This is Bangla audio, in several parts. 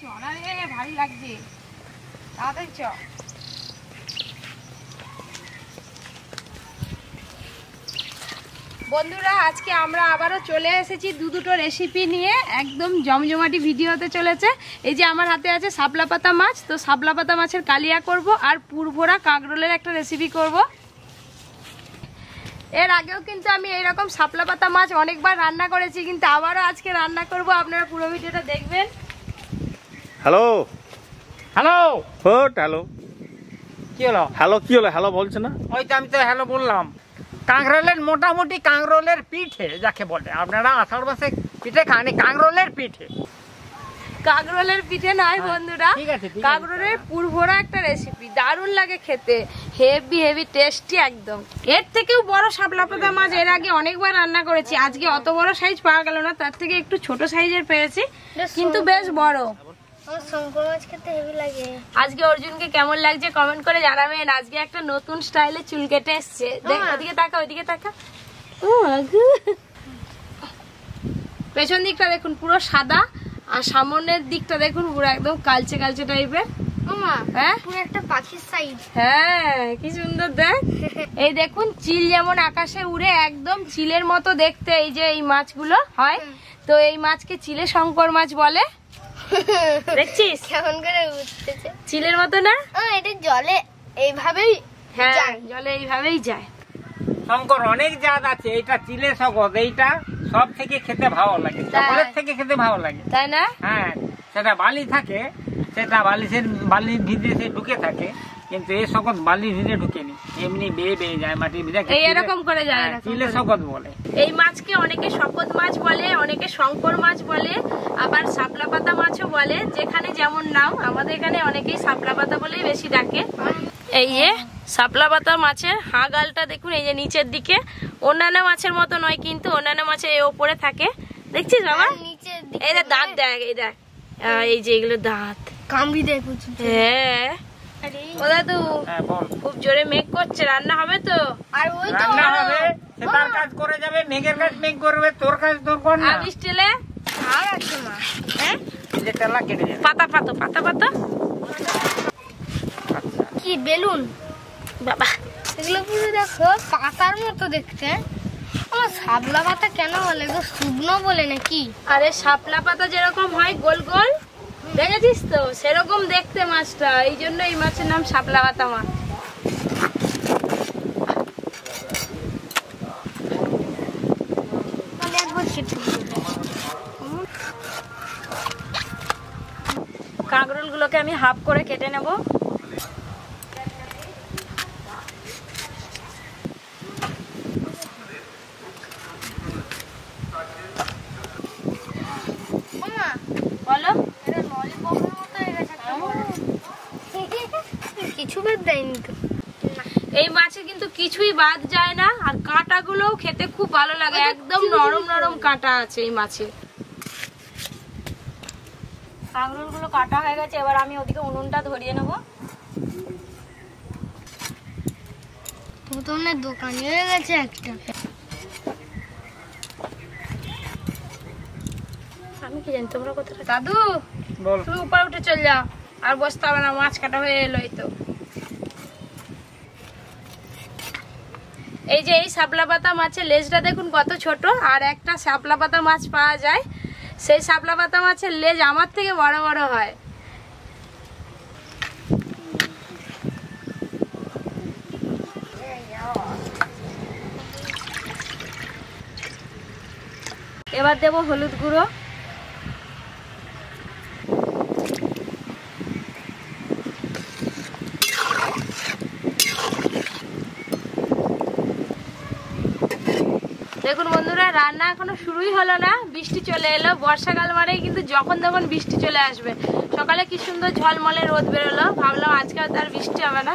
চড়া রে, ভারী লাগছে, তাড়াতাড়ি চ। বন্ধুরা আজকে আমরা আবারও চলে এসেছি দুটো রেসিপি নিয়ে, একদম জমজমাটি ভিডিও হতে চলেছে। এই যে আমার হাতে আছে শাপলা পাতা মাছ, তো শাপলা পাতা মাছের কালিয়া করব আর পুরভরা কাঁকরোলের একটা রেসিপি করব। এর আগেও কিন্তু আমি এইরকম শাপলা পাতা মাছ অনেকবার রান্না করেছি, কিন্তু আবারও আজকে রান্না করব, আপনারা পুরো ভিডিওটা দেখবেন। হ্যালো হ্যালো হ্যালো কি হলো? হ্যালো কি হলো? হ্যালো বলছে না? ওই তো আমি তো হ্যালো বললাম। কাঁকরোলের মোটামুটি কাঁকরোলের পিঠে যাকে বলে, আপনারা আষাঢ় মাসে পিঠে খান, কাঁকরোলের পিঠে। কাঁকরোলের পিঠে নয় বন্ধুরা, ঠিক আছে, কাঁকরোলের পুরভরা একটা রেসিপি, দারুণ লাগে খেতে, হেভি টেস্টি একদম। এর থেকেও বড় শাপলা পাতা মাছ এর আগে অনেকবার রান্না করেছি, আজকে অত বড় সাইজ পাওয়া গেল না, তার থেকে একটু ছোট সাইজের পেয়েছি, কিন্তু বেশ বড়। আজকে অর্জুনকে কেমন লাগছে কমেন্ট করে জানাবেন। আজকে একটা নতুন স্টাইলে চুল কেটে এসছে, ওদিকে তাকা, ওইদিকে তাকা। পেছন দিকটা দেখুন পুরো সাদা, আর সামনের দিকটা দেখুন পুরো একদম কালচে কালচে টাইপের। হ্যাঁ পুরো একটা পাখির সাইজ। হ্যাঁ কি সুন্দর দেখ। এই দেখুন চিল যেমন আকাশে উড়ে একদম চিলের মতো দেখতে এই যে এই মাছগুলো হয়, তো এই মাছকে চিলে শঙ্কর মাছ বলে। দেখছিস কেমন করে উঠতেছে, চিলের মতো না? এটা জলে এইভাবেই, হ্যাঁ জলে এইভাবেই যায়। শঙ্কর অনেক জাত আছে, এটা চিলে শঙ্কর, এইটা সব থেকে খেতে ভালো লাগে, সকলের থেকে খেতে ভালো লাগে, তাই না? হ্যাঁ, সেটা বালি থাকে, সেটা বালির ভিতরে সে ঢুকে থাকে, কিন্তু এই শকত বালির ভিতরে ঢুকেনি, এমনি বেয়ে বেয়ে যায় মাটির ভিতরে, এরকম করে যায়, চিলে শকত বলে। এই মাছকে অনেকে শকত মাছ বলে, অনেকে শঙ্কর মাছ বলে, আবার শাপলা পাতা মাছও বলে, যেখানে যেমন নাম। আমাদের এখানে অনেকেই শাপলা পাতা বলেই বেশি ডাকে। এই যে শাপলা পাতা মাছের হাগালটা দেখুন, এই যে নিচের দিকে, অন্যান্য মাছের মতো নয়, কিন্তু অন্যান্য মাছের এই ওপরে থাকে, দেখছিস বাবা? এই দেখ দাঁত, দেখ এই দেখ, এই যে এগুলো দাঁত কামড়ি দেয়। হ্যাঁ ও দাদু খুব জোরে মেঘ করছে, রান্না হবে তো? আর ওই তো রান্না হবে, সে তার কাজ করে যাবে, মেঘের কাজ মেঘ করবে, তোর কাজ তোর কর না। আবিস টেলে আর আছে মা, হ্যাঁ যে তেলা কেটে যাবে, পাতা পাতা পাতা পাতা কি বেলুন বাবা, এগুলো পুরো দেখো পাতার মতো দেখতে। আমার শাপলা পাতা কেন বলে গো, শুকনো বলে নাকি? আরে শাপলা পাতা যেরকম হয় গোল গোল, দেখেছিস তো, সেরকম দেখতে মাছটা, এই জন্য এই মাছের নাম শাপলা পাতা মাছ। কাঁকরোল গুলোকে আমি হাফ করে কেটে নেব। বলো, কিছু বাদ দেয়নি তো, এই মাছে কিন্তু কিছুই বাদ যায় না, আর কাঁটা গুলো খেতে খুব ভালো লাগে, একদম নরম নরম কাঁটা আছে এই মাছে। কাঁকরোল গুলো কাটা হয়ে গেছে, এবার আমি ওদিকে উনুনটা ধরিয়ে নেবো। তোমার দোকানে হয়ে গেছে একটা, আমি কি জানি, তোমরা কোথায়? দাদু তুমি উপরে উঠে চল যাও, আর বসতে হবে না, মাছ কাটা হয়ে এলো। এই তো এই যে এই শাপলা পাতা মাছের লেজটা দেখুন কত ছোট, আর একটা শাপলা পাতা মাছ পাওয়া যায়, সেই শাপলা পাতা মাছের লেজ আমার থেকে বড় বড় হয়। এবার দেব হলুদ গুঁড়ো, দেখুন বন্ধুরা রান্না এখনো শুরুই হলো না, বৃষ্টি চলে এলো। বর্ষাকাল মানেই কিন্তু যখন তখন বৃষ্টি চলে আসবে। সকালে কি সুন্দর ঝলমলে রোদ বেরোলো, ভাবলাম আজকে আর বৃষ্টি হবে না,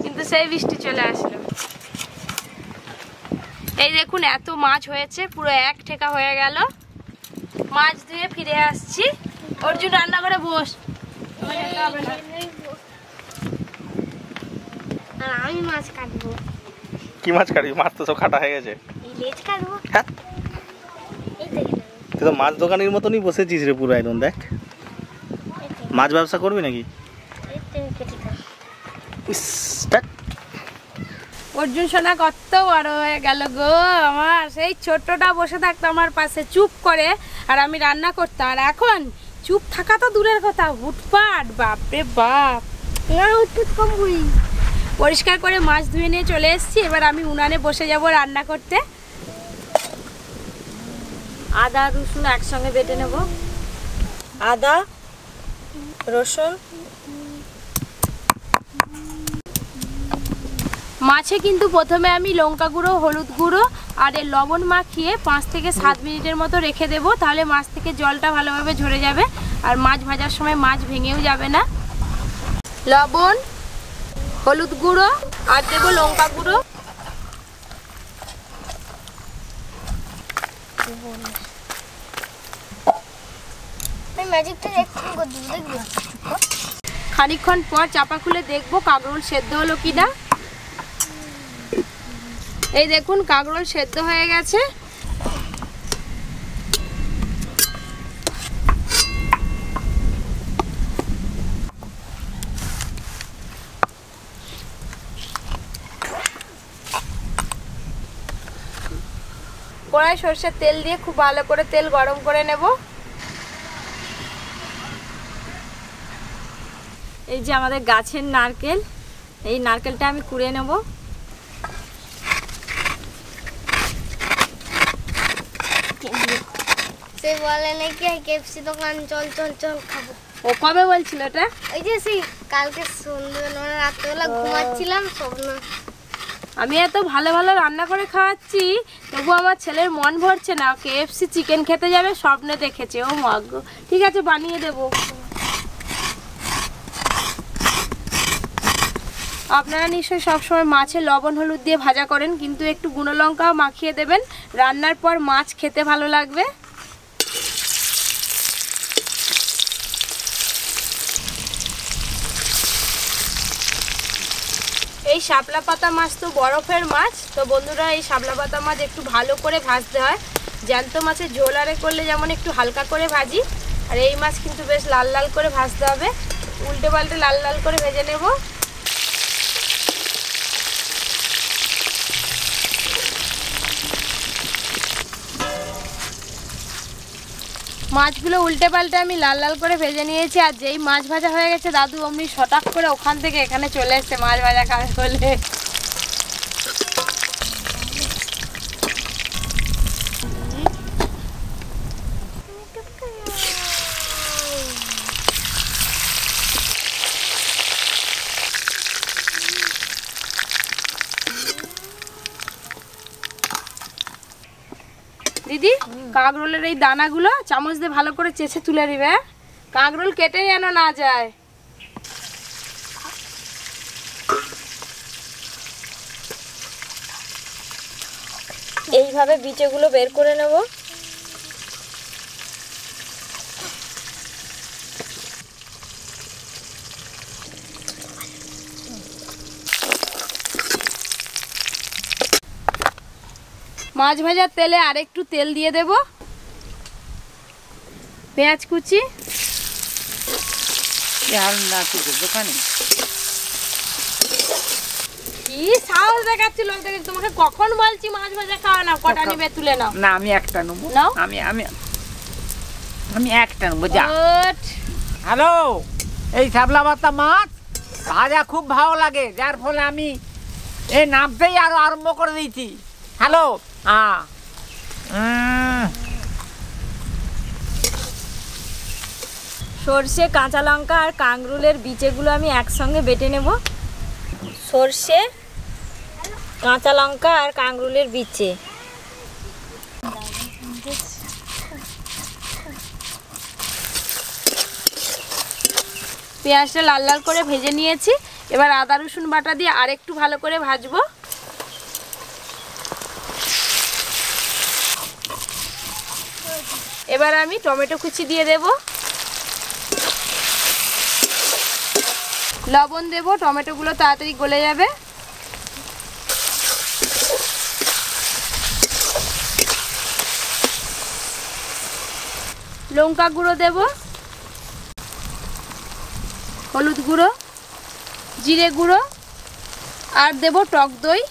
কিন্তু সেই বৃষ্টি চলে আসলো। এই দেখুন এত মাছ হয়েছে, পুরো এক ঠেকা হয়ে গেল। মাছ ধুয়ে ফিরে আসছি। অর্জুন রান্না করে বস, আর আমি মাছ কাটবো। কি মাছ কাটবি? মাছ তো সব কাটা হয়ে গেছে। লেজ কাটবো। তুই তো মাছ দোকানের মতনই বসেছিস রে পুরো একদম, দেখ। মাছ ব্যবসা করবি নাকি? অর্জুন সোনা কত বড় হয়ে গেল গো আমার। সেই ছোট্টটা বসে থাকতো আমার পাশে চুপ করে, আর আমি রান্না করতাম। আর এখন চুপ থাকা তো দূরের কথা, হুটপাট, বাপরে বাপ। পরিষ্কার করে মাছ ধুয়ে নিয়ে চলে এসেছি। এবার আমি উনানে বসে যাব রান্না করতে। আদা রসুন একসঙ্গে বেটে নেব। আদা রসুন, মাছে কিন্তু প্রথমে আমি লঙ্কা গুঁড়ো, হলুদ গুঁড়ো আর এর লবণ মাখিয়ে 5 থেকে 7 মিনিটের মতো রেখে দেব। তাহলে মাছ থেকে জলটা ভালোভাবে ঝরে যাবে আর মাছ ভাজার সময় মাছ ভেঙেও যাবে না। লবণ, হলুদ গুঁড়ো আর দেবো লঙ্কা গুঁড়ো। খানিকক্ষণ পর চাপা খুলে দেখবো কাঁকরোল সেদ্ধ হলো কিনা। এই দেখুন কাঁকরোল সেদ্ধ হয়ে গেছে। কড়াই সরষের তেল দিয়ে খুব ভালো করে তেল গরম করে নেব। এই যে আমাদের গাছের নারকেল, এই নারকেলটা আমি কুড়ে নেব। সে বলে নাকি কেএফসি দোকান চল চল চল খাবো। ও কবে বলছিল এটা? ওই যে সেই কালকে সন্ধ্যেবেলা রাত্রেবেলা ঘুমাচ্ছিলাম স্বপ্ন। আমি এত ভালো ভালো রান্না করে খাওয়াচ্ছি, তবু আমার ছেলের মন ভরছে না। কেএফসি চিকেন খেতে যাবে স্বপ্নে দেখেছে। ও মাগো, ঠিক আছে বানিয়ে দেব। আপনারা নিশ্চয়ই সবসময় মাছে লবণ হলুদ দিয়ে ভাজা করেন, কিন্তু একটু গুঁড়ো লঙ্কাও মাখিয়ে দেবেন, রান্নার পর মাছ খেতে ভালো লাগবে। এই শাপলা পাতা মাছ তো বরফের মাছ, তো বন্ধুরা এই শাপলা পাতা মাছ একটু ভালো করে ভাজতে হয়। জ্যান্ত মাছের ঝোল আরে করলে যেমন একটু হালকা করে ভাজি, আর এই মাছ কিন্তু বেশ লাল লাল করে ভাজতে হবে। উল্টে পাল্টে লাল লাল করে ভেজে নেব। মাছগুলো উল্টে পাল্টে আমি লাল লাল করে ভেজে নিয়েছি। আর যেই মাছ ভাজা হয়ে গেছে দাদু অমনি শটাক করে ওখান থেকে এখানে চলে এসছে মাছ ভাজা খাবে বলে। দিদি কাঁকরোলের এই দানাগুলো চামচ দিয়ে ভালো করে চেঁচে তুলে দিবে, কাঁকরোল কেটে যেন না যায়। এইভাবে বিচেগুলো বের করে নেব। মাছ ভাজার তেলে আরেকটু তেল দিয়ে দেব, পেঁয়াজ কুচি, কি সাহস দেখাচ্ছিল তোমাকে কখন বলছি মাছ ভাজা খাওয়া না, কটা নিবে তুলে নাও। না আমি একটা নেবো, আমি আমি আমি একটা নেবো। যা হ্যালো, এই শাপলা পাতা মাছ ভাজা খুব ভালো লাগে, যার ফলে আমি এই নামতেই আরো আরম্ভ করে দিয়েছি। হ্যালো, সর্ষে, কাঁচা লঙ্কা আর কাঁকরোলের বিচেগুলো আমি একসঙ্গে বেটে নেব। সর্ষে, কাঁচা লঙ্কা আর কাঁকরোলের বিচে। পেঁয়াজটা লাল লাল করে ভেজে নিয়েছি। এবার আদা রসুন বাটা দিয়ে আরেকটু ভালো করে ভাজবো। এবার আমি টমেটো কুচি দিয়ে দেব, লবণ দেব, টমেটোগুলো তাড়াতাড়ি গলে যাবে। লঙ্কা গুঁড়ো দেব, হলুদ গুঁড়ো, জিরে গুঁড়ো আর দেব টক দই।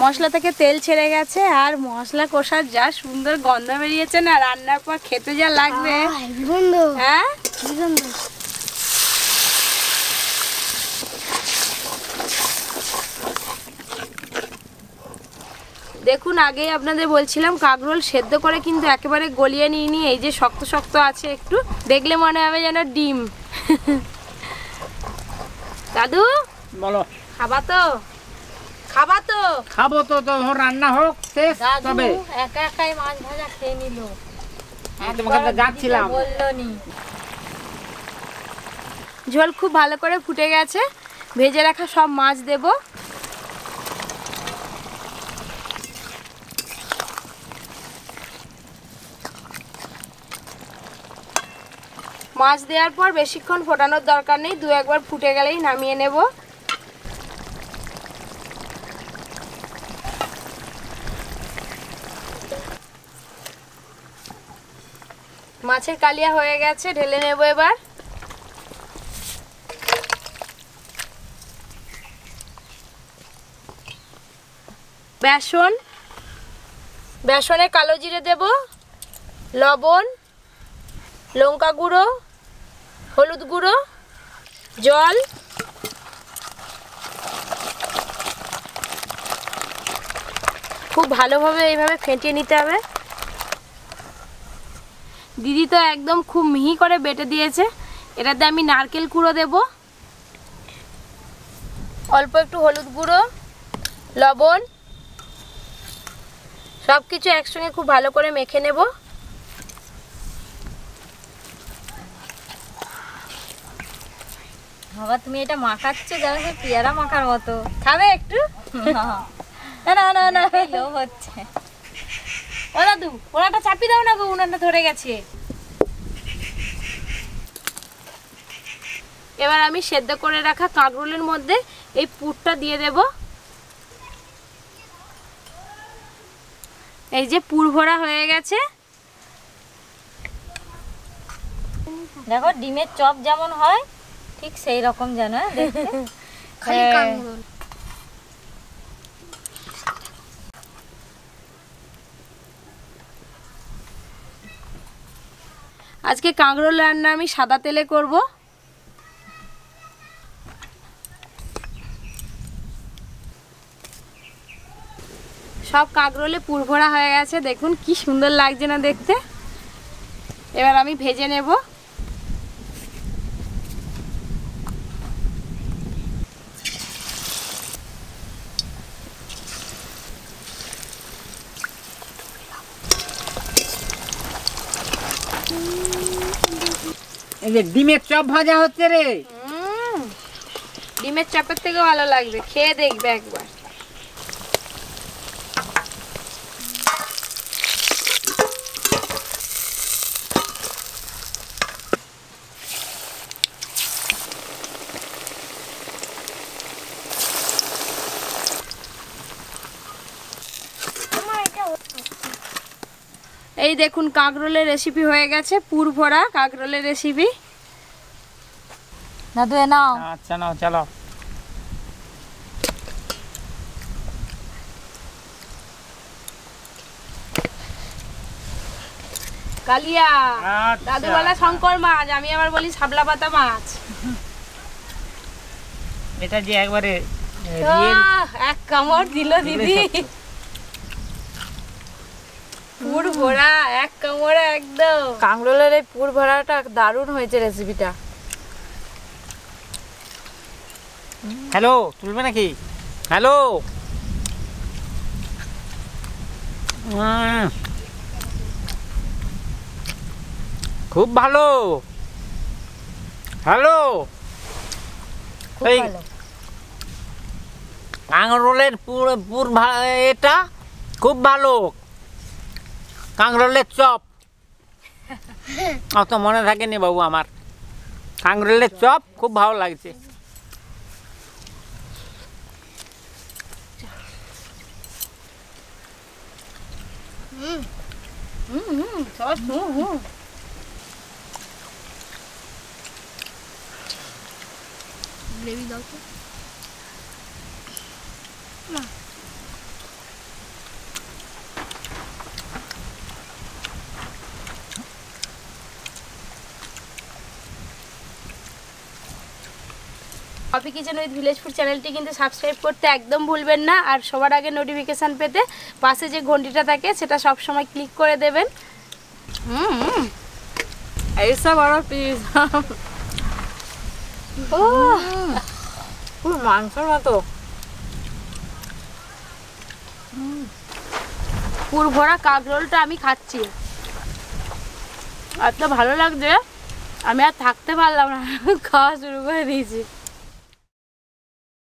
মশলা থেকে তেল ছেড়ে গেছে আর মশলা কষার যা সুন্দর গন্ধ বেরিয়েছে না, রান্নার পর খেতে যা লাগবে। হ্যাঁ দেখুন, আগেই আপনাদের বলছিলাম কাঁকরোল সেদ্ধ করে কিন্তু একেবারে গলিয়ে নিইনি। এই যে শক্ত শক্ত আছে, একটু দেখলে মনে হবে যেন ডিম। দাদু বলো, খাবা তো? খাবা তো? খাবো তো, রান্না হোক শেষ। তবে একা একাই মাছ ভাজা খেয়ে নিল, তোমাকে তো যাচ্ছিলাম। বললনি। ঝোল খুব ভালো করে ফুটে গেছে, ভেজে রাখা সব মাছ দেব। মাছ দেওয়ার পর বেশিক্ষণ ফোটানোর দরকার নেই, দু একবার ফুটে গেলেই নামিয়ে নেব। মাছের কালিয়া হয়ে গেছে, ঢেলে নেব এবার। বেসন, বেসনে কালো জিরে দেব, লবণ, লঙ্কা গুঁড়ো, হলুদ গুঁড়ো, জল, খুব ভালোভাবে এইভাবে ফেটিয়ে নিতে হবে। দিদি তো একদম খুব মিহি করে বেটে দিয়েছে। এটাতে আমি নারকেল কুড়ো দেব, অল্প একটু হলুদ গুঁড়ো, লবণ, সব কিছু একসঙ্গে খুব ভালো করে মেখে নেব। বাবা তুমি এটা মাখাচ্ছ যেন পেয়ারা মাখার মতো। খাবে একটু? না না না না, লোভ হচ্ছে। ও দাদু, ওনাটা চাপি দাও না গো, উনানটা ধরে গেছে। এবার আমি সেদ্ধ করে রাখা কাঁকরোলের মধ্যে এই পুরটা দিয়ে দেব। এই যে পুর ভরা হয়ে গেছে। দেখো ডিমের চপ যেমন হয় ঠিক সেই রকম যেন দেখতে। খালি কাঁকরোল। আজকে কাঁকরোল রান্না আমি সাদা তেলে করব। সব কাঁকরোলে পুর ভরা হয়ে গেছে, দেখুন কি সুন্দর লাগছে না দেখতে। এবার আমি ভেজে নেব। এই যে ডিমের চপ ভাজা হচ্ছে রে। ডিমের চপের থেকে ভালো লাগবে, খেয়ে দেখবে একবার। এই দেখুন কাঁকরোলের রেসিপি হয়ে গেছে, পুর ভরা কাঁকরোলের রেসিপি। দাদু এ নাও। আচ্ছা নাও, চলো। কালিয়া, আচ্ছা। দাদু বলা শঙ্কর মাছ, আমি আবার বলি শাপলা পাতা মাছ। এটা যে একবারে এক কামড় দিল দিদি, পুর ভরা এক কামড়ে একদম। কাঁকরোলের এই পুর ভরাটা দারুণ হয়েছে রেসিপিটা। হ্যালো, তুলবে নাকি? হ্যালো, খুব ভালো। হ্যালো, এই কাঁকরোলের পুর এটা খুব ভালো। কাঁকরোলের চপ অত মনে থাকেনি বাবু আমার। কাঁকরোলের চপ খুব ভালো লাগছে। সস গ্রেভি দাও তো না। Poppy kitchen with village food চ্যানেলটি কিন্তু সাবস্ক্রাইব করতে একদম ভুলবেন না, আর সবার আগে নোটিফিকেশান পেতে পাশে যে ঘন্টিটা থাকে সেটা সব সময় ক্লিক করে দেবেন। এইসব বড় পিস পুরো মাংসের মতো পুর ভরা কাপ রোলটা আমি খাচ্ছি, এত ভালো লাগছে আমি আর থাকতে পারলাম না, খাওয়া শুরু করে দিয়েছি।